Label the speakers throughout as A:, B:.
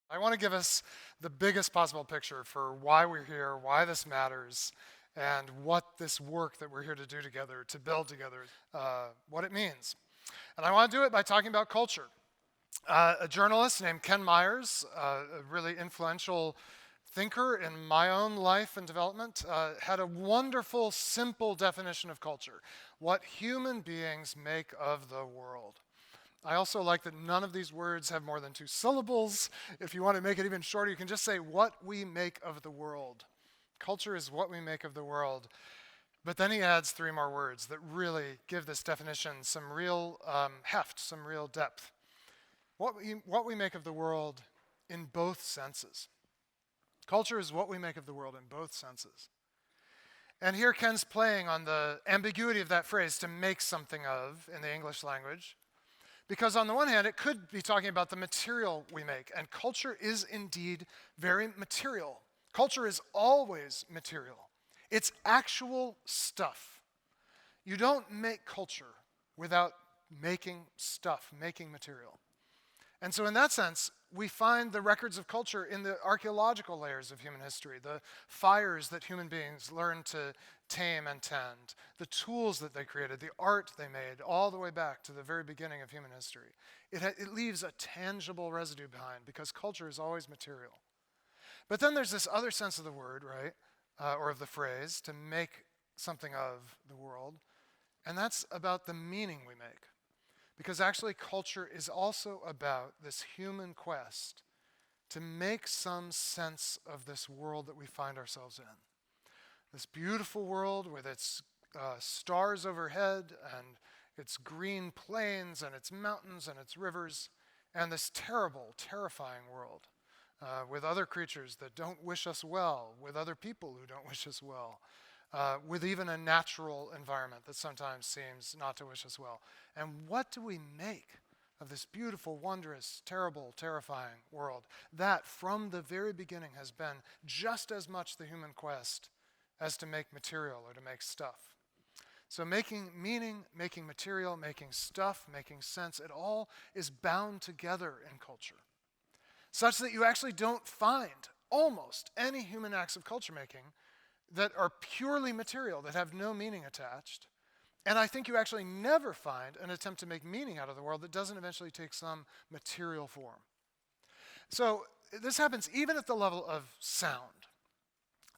A: I want to give us the biggest possible picture for why we're here, why this matters, and what this work that we're here to do together, to build together, what it means. And I want to do it by talking about culture. A journalist named Ken Myers, a really influential thinker in my own life and development, had a wonderful, simple definition of culture: what human beings make of the world. I also like that none of these words have more than 2 syllables. If you want to make it even shorter, you can just say what we make of the world. Culture is what we make of the world. But then he adds 3 more words that really give this definition some real heft, some real depth. What we make of the world in both senses. Culture is what we make of the world in both senses. And here Ken's playing on the ambiguity of that phrase, to make something of, in the English language. Because on the one hand, it could be talking about the material we make, and culture is indeed very material. Culture is always material. It's actual stuff. You don't make culture without making stuff, making material. And so in that sense, we find the records of culture in the archaeological layers of human history, the fires that human beings learned to tame and tend, the tools that they created, the art they made, all the way back to the very beginning of human history. It leaves a tangible residue behind because culture is always material. But then there's this other sense of the word, right, or of the phrase, to make something of the world, and that's about the meaning we make. Because actually culture is also about this human quest to make some sense of this world that we find ourselves in. This beautiful world with its stars overhead and its green plains and its mountains and its rivers, and this terrible, terrifying world with other creatures that don't wish us well, with other people who don't wish us well, with even a natural environment that sometimes seems not to wish us well. And what do we make of this beautiful, wondrous, terrible, terrifying world that from the very beginning has been just as much the human quest as to make material or to make stuff? So making meaning, making material, making stuff, making sense, it all is bound together in culture, such that you actually don't find almost any human acts of culture making that are purely material, that have no meaning attached. And I think you actually never find an attempt to make meaning out of the world that doesn't eventually take some material form. So this happens even at the level of sound.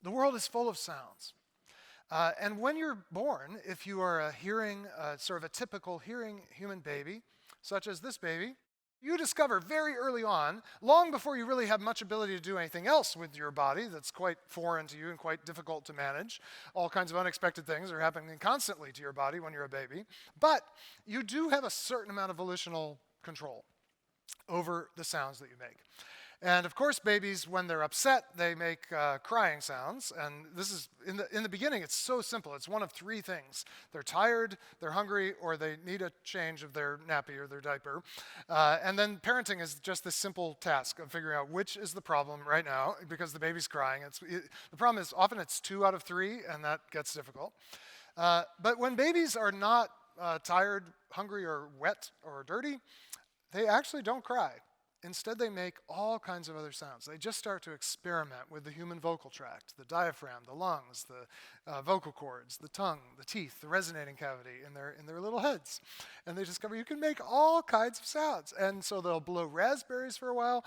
A: The world is full of sounds. And when you're born, if you are a hearing, sort of a typical hearing human baby, such as this baby, you discover very early on, long before you really have much ability to do anything else with your body that's quite foreign to you and quite difficult to manage. All kinds of unexpected things are happening constantly to your body when you're a baby. But you do have a certain amount of volitional control over the sounds that you make. And of course, babies, when they're upset, they make crying sounds. And this is, in the beginning, it's so simple. It's one of 3 things. They're tired, they're hungry, or they need a change of their nappy or their diaper. And then parenting is just this simple task of figuring out which is the problem right now, because the baby's crying. The problem is often it's 2 out of 3, and that gets difficult. But when babies are not tired, hungry, or wet, or dirty, they actually don't cry. Instead, they make all kinds of other sounds. They just start to experiment with the human vocal tract, the diaphragm, the lungs, the vocal cords, the tongue, the teeth, the resonating cavity in their little heads. And they discover you can make all kinds of sounds. And so they'll blow raspberries for a while.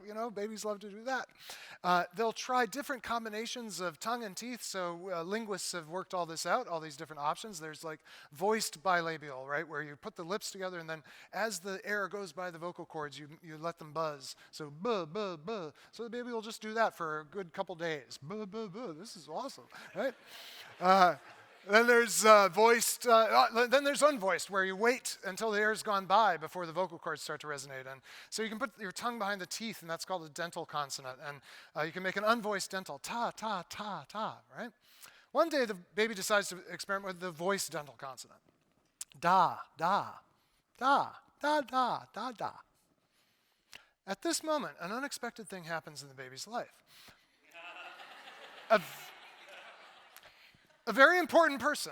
A: You know, babies love to do that. They'll try different combinations of tongue and teeth. So linguists have worked all this out, all these different options. There's like voiced bilabial, right, where you put the lips together, and then as the air goes by the vocal cords, you let them buzz. So buh, buh, buh. So the baby will just do that for a good couple days. Buh, buh, buh. This is awesome, right? Then there's voiced, then there's unvoiced, where you wait until the air's gone by before the vocal cords start to resonate. And so you can put your tongue behind the teeth, and that's called a dental consonant. And you can make an unvoiced dental, ta, ta, ta, ta, right? One day the baby decides to experiment with the voiced dental consonant. Da, da, da, da, da, da, da. At this moment, an unexpected thing happens in the baby's life. A very important person,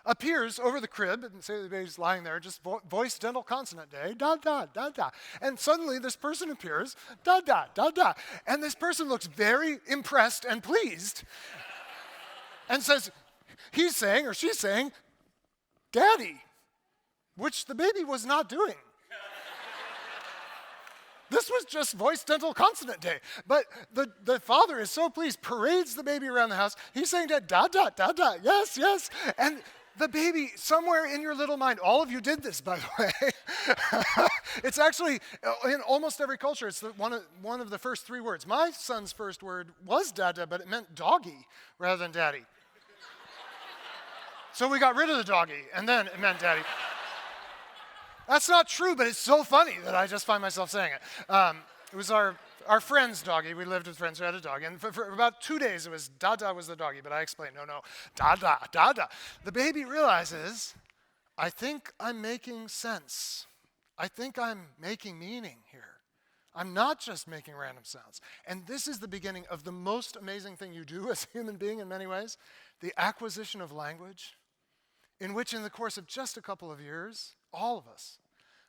A: appears over the crib, and say the baby's lying there, just voice dental consonant day, da, da, da, da. And suddenly this person appears, da, da, da, da. And this person looks very impressed and pleased and says, he's saying or she's saying, Daddy, which the baby was not doing. This was just voice dental consonant day. But the father is so pleased, parades the baby around the house. He's saying da, da, da, da, da, yes, yes. And the baby, somewhere in your little mind, all of you did this, by the way. It's actually, in almost every culture, it's one of the first three words. My son's first word was dada, but it meant doggy rather than daddy. So we got rid of the doggy, and then it meant daddy. That's not true, but it's so funny that I just find myself saying it. It was our friend's doggy. We lived with friends who had a dog. And for about 2 days, it was Dada was the doggy. But I explained, no, Dada, Dada. The baby realizes, I think I'm making sense. I think I'm making meaning here. I'm not just making random sounds. And this is the beginning of the most amazing thing you do as a human being in many ways, the acquisition of language, in which in the course of just a couple of years, all of us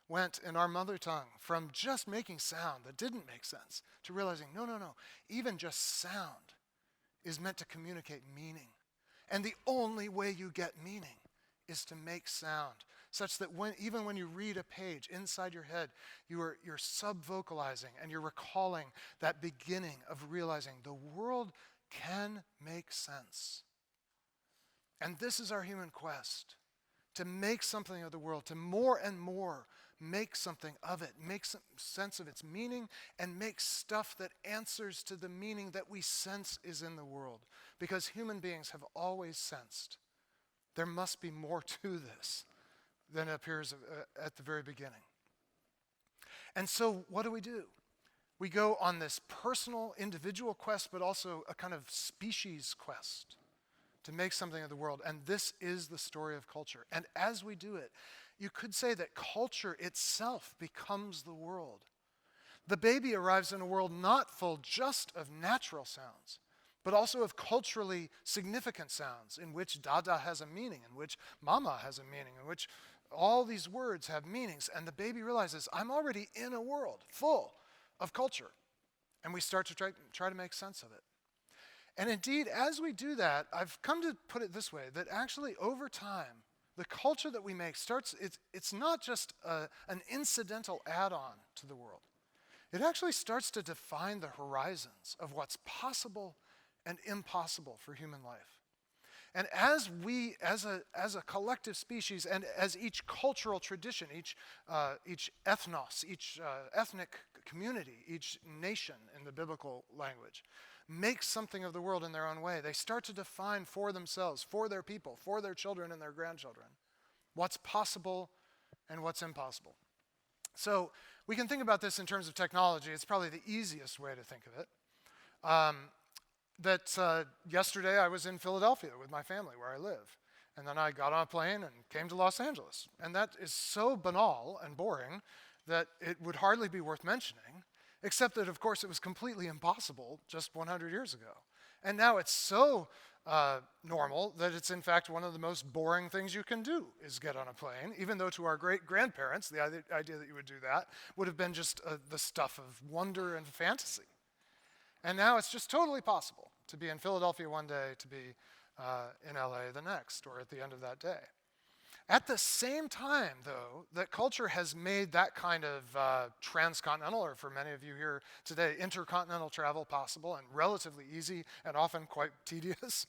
A: went in our mother tongue from just making sound that didn't make sense to realizing, no, even just sound is meant to communicate meaning. And the only way you get meaning is to make sound, such that even when you read a page inside your head, you're sub-vocalizing and you're recalling that beginning of realizing the world can make sense. And this is our human quest, to make something of the world, to more and more make something of it, make some sense of its meaning, and make stuff that answers to the meaning that we sense is in the world. Because human beings have always sensed there must be more to this than appears at the very beginning. And so what do? We go on this personal, individual quest, but also a kind of species quest to make something of the world. And this is the story of culture. And as we do it, you could say that culture itself becomes the world. The baby arrives in a world not full just of natural sounds, but also of culturally significant sounds in which dada has a meaning, in which mama has a meaning, in which all these words have meanings. And the baby realizes, I'm already in a world full of culture. And we start to try to make sense of it. And indeed, as we do that, I've come to put it this way, that actually over time, the culture that we make it's not just an incidental add-on to the world. It actually starts to define the horizons of what's possible and impossible for human life. And as we, as a collective species, and as each cultural tradition, each ethnos, each ethnic community, each nation in the biblical language, make something of the world in their own way, they start to define for themselves, for their people, for their children and their grandchildren, what's possible and what's impossible. So we can think about this in terms of technology. It's probably the easiest way to think of it. Yesterday I was in Philadelphia with my family where I live. And then I got on a plane and came to Los Angeles. And that is so banal and boring that it would hardly be worth mentioning, except that, of course, it was completely impossible just 100 years ago. And now it's so normal that it's, in fact, one of the most boring things you can do is get on a plane, even though to our great-grandparents, the idea that you would do that would have been just the stuff of wonder and fantasy. And now it's just totally possible to be in Philadelphia one day, to be in LA the next, or at the end of that day. At the same time, though, that culture has made that kind of transcontinental, or for many of you here today, intercontinental travel possible and relatively easy and often quite tedious,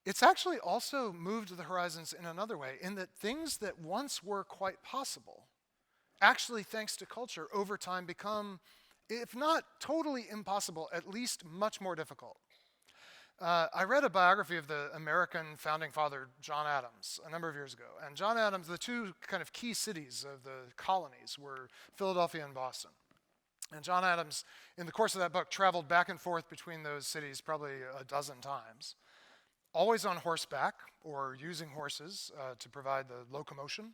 A: it's actually also moved the horizons in another way, in that things that once were quite possible, actually, thanks to culture, over time become, if not totally impossible, at least much more difficult. I read a biography of the American founding father, John Adams, a number of years ago. And John Adams, the two kind of key cities of the colonies were Philadelphia and Boston. And John Adams, in the course of that book, traveled back and forth between those cities probably a dozen times, always on horseback or using horses to provide the locomotion.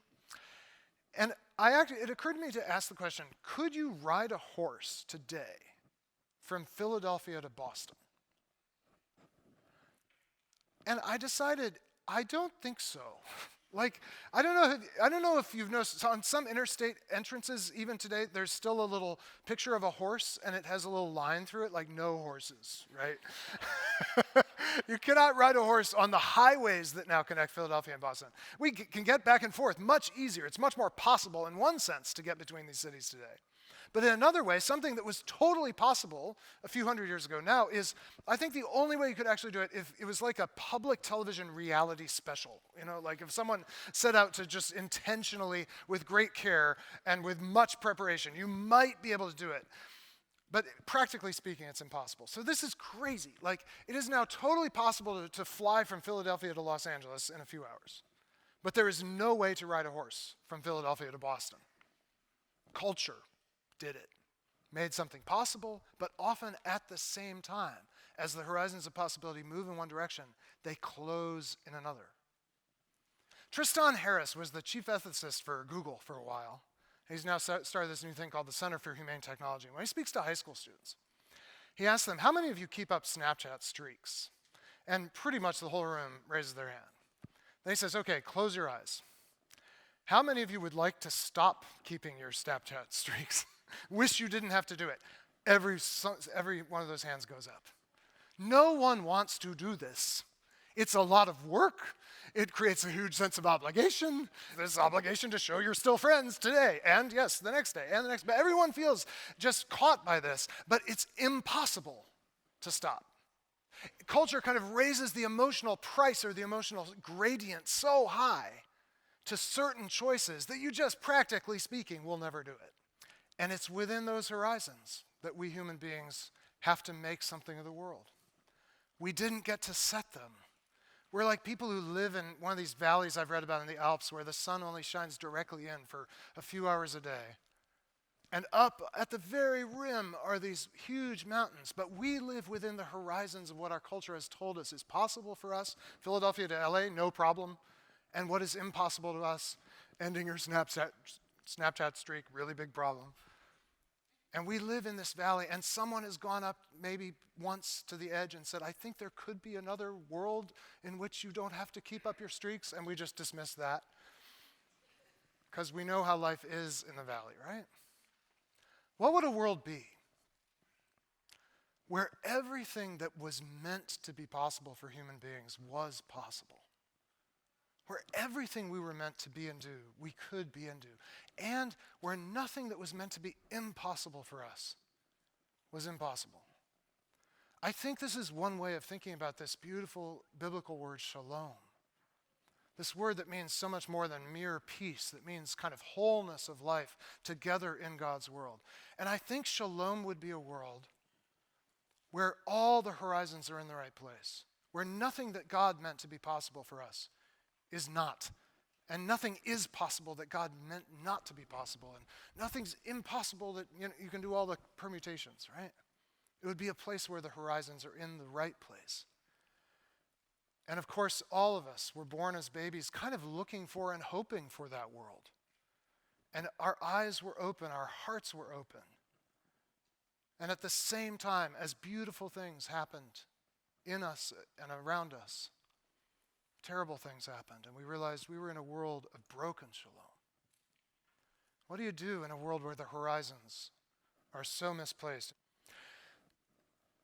A: And it occurred to me to ask the question, could you ride a horse today from Philadelphia to Boston? And I decided, I don't think so. Like, I don't know if you've noticed, on some interstate entrances, even today, there's still a little picture of a horse, and it has a little line through it, like no horses, right? You cannot ride a horse on the highways that now connect Philadelphia and Boston. We can get back and forth much easier. It's much more possible in one sense to get between these cities today. But in another way, something that was totally possible a few hundred years ago now is, I think the only way you could actually do it if it was like a public television reality special. You know, like if someone set out to just intentionally, with great care and with much preparation, you might be able to do it. But practically speaking, it's impossible. So this is crazy. Like, it is now totally possible to fly from Philadelphia to Los Angeles in a few hours. But there is no way to ride a horse from Philadelphia to Boston. Culture did it, made something possible, but often at the same time, as the horizons of possibility move in one direction, they close in another. Tristan Harris was the chief ethicist for Google for a while. He's now started this new thing called the Center for Humane Technology. When he speaks to high school students, he asks them, how many of you keep up Snapchat streaks? And pretty much the whole room raises their hand. Then he says, okay, close your eyes. How many of you would like to stop keeping your Snapchat streaks? Wish you didn't have to do it. Every one of those hands goes up. No one wants to do this. It's a lot of work. It creates a huge sense of obligation. This obligation to show you're still friends today, and yes, the next day, and the next day. Everyone feels just caught by this, but it's impossible to stop. Culture kind of raises the emotional price or the emotional gradient so high to certain choices that you just, practically speaking, will never do it. And it's within those horizons that we human beings have to make something of the world. We didn't get to set them. We're like people who live in one of these valleys I've read about in the Alps where the sun only shines directly in for a few hours a day. And up at the very rim are these huge mountains, but we live within the horizons of what our culture has told us is possible for us. Philadelphia to LA, no problem. And what is impossible to us, ending your Snapchat streak, really big problem. And we live in this valley, and someone has gone up maybe once to the edge and said, I think there could be another world in which you don't have to keep up your streaks, and we just dismiss that. Because we know how life is in the valley, right? What would a world be where everything that was meant to be possible for human beings was possible? Where everything we were meant to be and do, we could be and do. And where nothing that was meant to be impossible for us was impossible. I think this is one way of thinking about this beautiful biblical word, shalom. This word that means so much more than mere peace, that means kind of wholeness of life together in God's world. And I think shalom would be a world where all the horizons are in the right place, where nothing that God meant to be possible for us is not. And nothing is possible that God meant not to be possible. And nothing's impossible that you can do all the permutations, right? It would be a place where the horizons are in the right place. And of course, all of us were born as babies kind of looking for and hoping for that world. And our eyes were open, our hearts were open. And at the same time, as beautiful things happened in us and around us, terrible things happened, and we realized we were in a world of broken shalom. What do you do in a world where the horizons are so misplaced?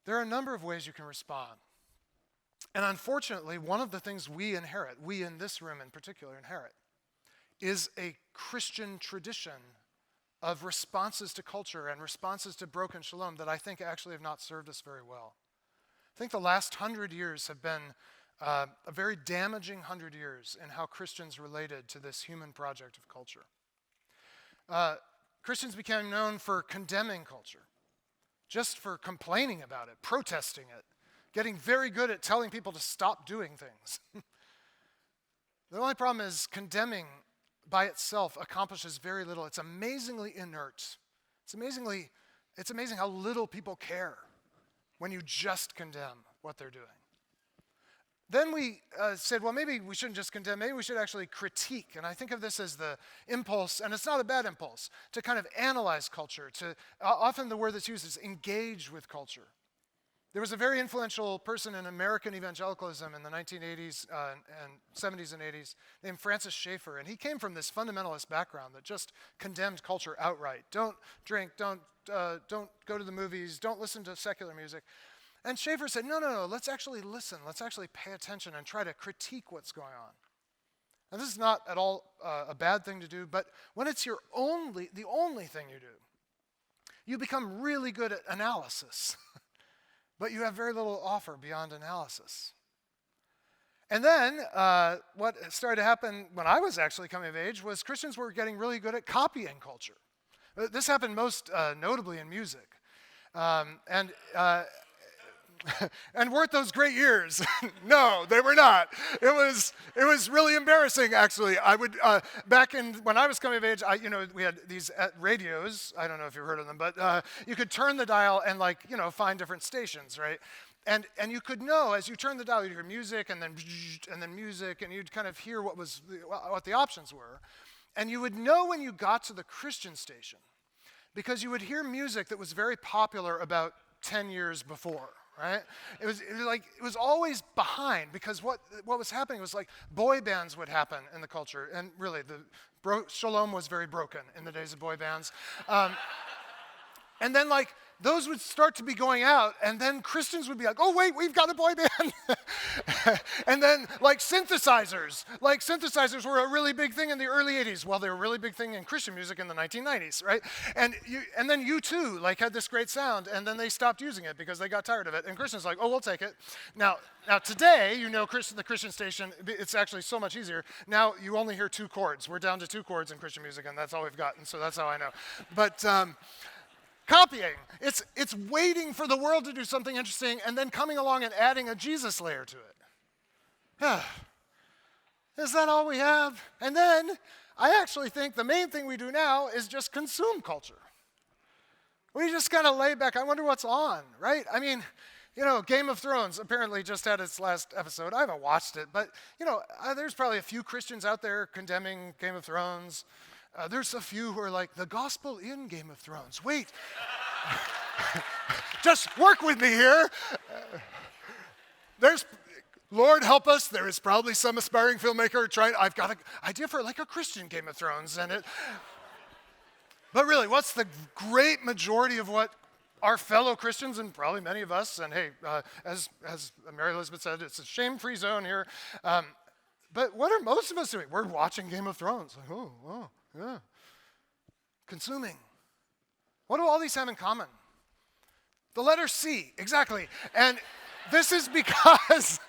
A: There are a number of ways you can respond. And unfortunately, one of the things we inherit, we in this room in particular inherit, is a Christian tradition of responses to culture and responses to broken shalom that I think actually have not served us very well. I think the last 100 years have been a very damaging 100 years in how Christians related to this human project of culture. Christians became known for condemning culture, just for complaining about it, protesting it, getting very good at telling people to stop doing things. The only problem is condemning by itself accomplishes very little. It's amazingly inert. It's amazing how little people care when you just condemn what they're doing. Then we said, well, maybe we shouldn't just condemn, maybe we should actually critique. And I think of this as the impulse, and it's not a bad impulse, to kind of analyze culture. Often the word that's used is engage with culture. There was a very influential person in American evangelicalism in the 1980s and 70s and 80s named Francis Schaeffer, and he came from this fundamentalist background that just condemned culture outright. Don't drink, don't go to the movies, don't listen to secular music. And Schaeffer said, no, let's actually listen, let's actually pay attention and try to critique what's going on. And this is not at all a bad thing to do, but when it's the only thing you do, you become really good at analysis. But you have very little offer beyond analysis. And then what started to happen when I was actually coming of age was Christians were getting really good at copying culture. This happened most notably in music. And weren't those great years? No, they were not. It was really embarrassing, actually. I would back in when I was coming of age, we had these radios. I don't know if you've heard of them, but you could turn the dial and find different stations, right? And you could know as you turn the dial, you'd hear music and then music, and you'd kind of hear what the options were, and you would know when you got to the Christian station because you would hear music that was very popular about 10 years before. Right? It was always behind because what was happening was like boy bands would happen in the culture, and really Shalom was very broken in the days of boy bands, and then those would start to be going out, and then Christians would be like, oh wait, we've got a boy band. And then synthesizers were a really big thing in the early 80s. Well, they were a really big thing in Christian music in the 1990s, right? And then U2 had this great sound, and then they stopped using it because they got tired of it. And Christians oh, we'll take it. Now today, the Christian station, it's actually so much easier. Now you only hear 2 chords. We're down to 2 chords in Christian music, and that's all we've got. And so that's how I know. But copying. It's waiting for the world to do something interesting and then coming along and adding a Jesus layer to it. Is that all we have? And then I actually think the main thing we do now is just consume culture. We just kind of lay back. I wonder what's on, right? I mean, Game of Thrones apparently just had its last episode. I haven't watched it, but, there's probably a few Christians out there condemning Game of Thrones. There's a few who are like, the gospel in Game of Thrones. Wait. Just work with me here. Lord help us, there is probably some aspiring filmmaker I've got an idea for a Christian Game of Thrones. But really, what's the great majority of what our fellow Christians, and probably many of us, and hey, as Mary Elizabeth said, it's a shame-free zone here. But what are most of us doing? We're watching Game of Thrones. Oh, yeah. Consuming. What do all these have in common? The letter C, exactly. And this is because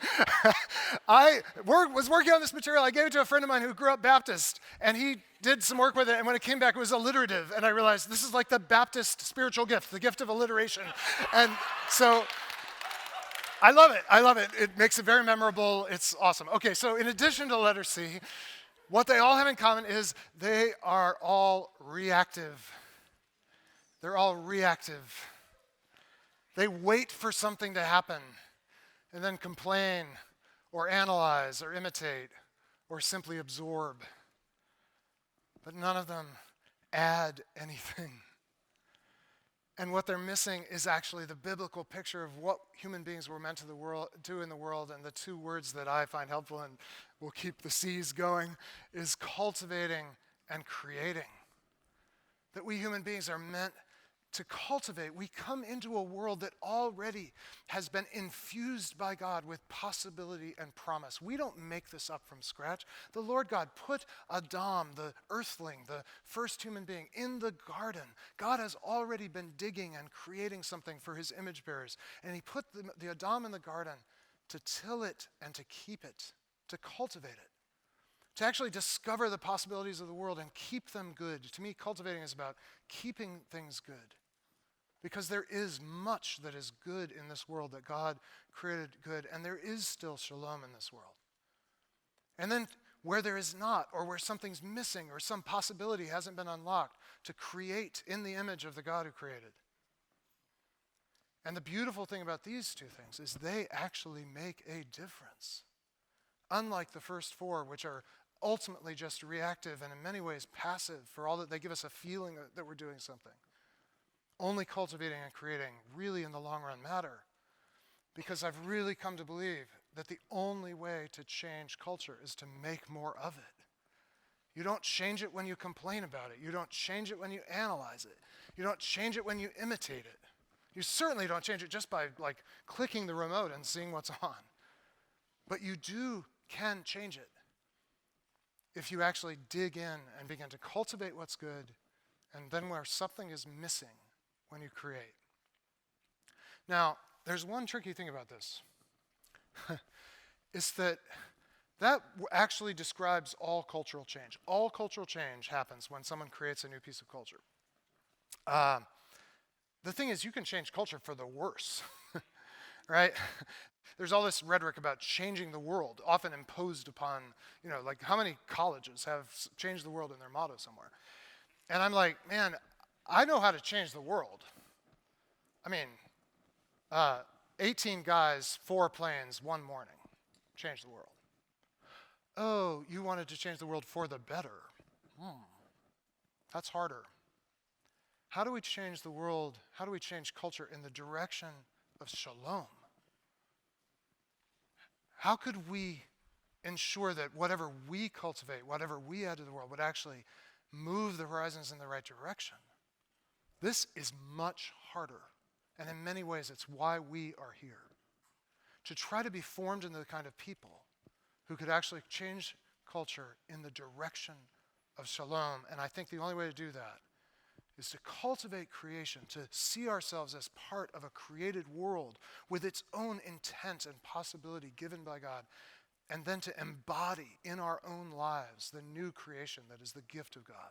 A: I was working on this material. I gave it to a friend of mine who grew up Baptist, and he did some work with it, and when it came back, it was alliterative, and I realized this is like the Baptist spiritual gift, the gift of alliteration. And so I love it. It makes it very memorable. It's awesome. Okay, so in addition to the letter C, what they all have in common is they are all reactive. They're all reactive. They wait for something to happen and then complain or analyze or imitate or simply absorb. But none of them add anything. And what they're missing is actually the biblical picture of what human beings were meant to do in the world. And the 2 words that I find helpful and will keep the C's going is cultivating and creating. That we human beings are meant to cultivate. We come into a world that already has been infused by God with possibility and promise. We don't make this up from scratch. The Lord God put Adam, the earthling, the first human being, in the garden. God has already been digging and creating something for his image bearers. And he put the Adam in the garden to till it and to keep it, to cultivate it, to actually discover the possibilities of the world and keep them good. To me, cultivating is about keeping things good. Because there is much that is good in this world that God created good, and there is still shalom in this world. And then where there is not, or where something's missing, or some possibility hasn't been unlocked, to create in the image of the God who created. And the beautiful thing about these 2 things is they actually make a difference. Unlike the first 4, which are ultimately just reactive and in many ways passive, for all that they give us a feeling that we're doing something. Only cultivating and creating really in the long run matter. because I've really come to believe that the only way to change culture is to make more of it. You don't change it when you complain about it. You don't change it when you analyze it. You don't change it when you imitate it. You certainly don't change it just by clicking the remote and seeing what's on. But you can change it if you actually dig in and begin to cultivate what's good, and then where something is missing when you create. Now, there's one tricky thing about this. Is that actually describes all cultural change. All cultural change happens when someone creates a new piece of culture. The thing is, you can change culture for the worse, right? There's all this rhetoric about changing the world, often imposed upon, how many colleges have changed the world in their motto somewhere? And I'm like, man, I know how to change the world. I mean, 18 guys, 4 planes, 1 morning, changed the world. Oh, you wanted to change the world for the better. That's harder. How do we change the world? How do we change culture in the direction of shalom? How could we ensure that whatever we cultivate, whatever we add to the world, would actually move the horizons in the right direction? This is much harder. And in many ways, it's why we are here. To try to be formed into the kind of people who could actually change culture in the direction of shalom. And I think the only way to do that is to cultivate creation, to see ourselves as part of a created world with its own intent and possibility given by God, and then to embody in our own lives the new creation that is the gift of God.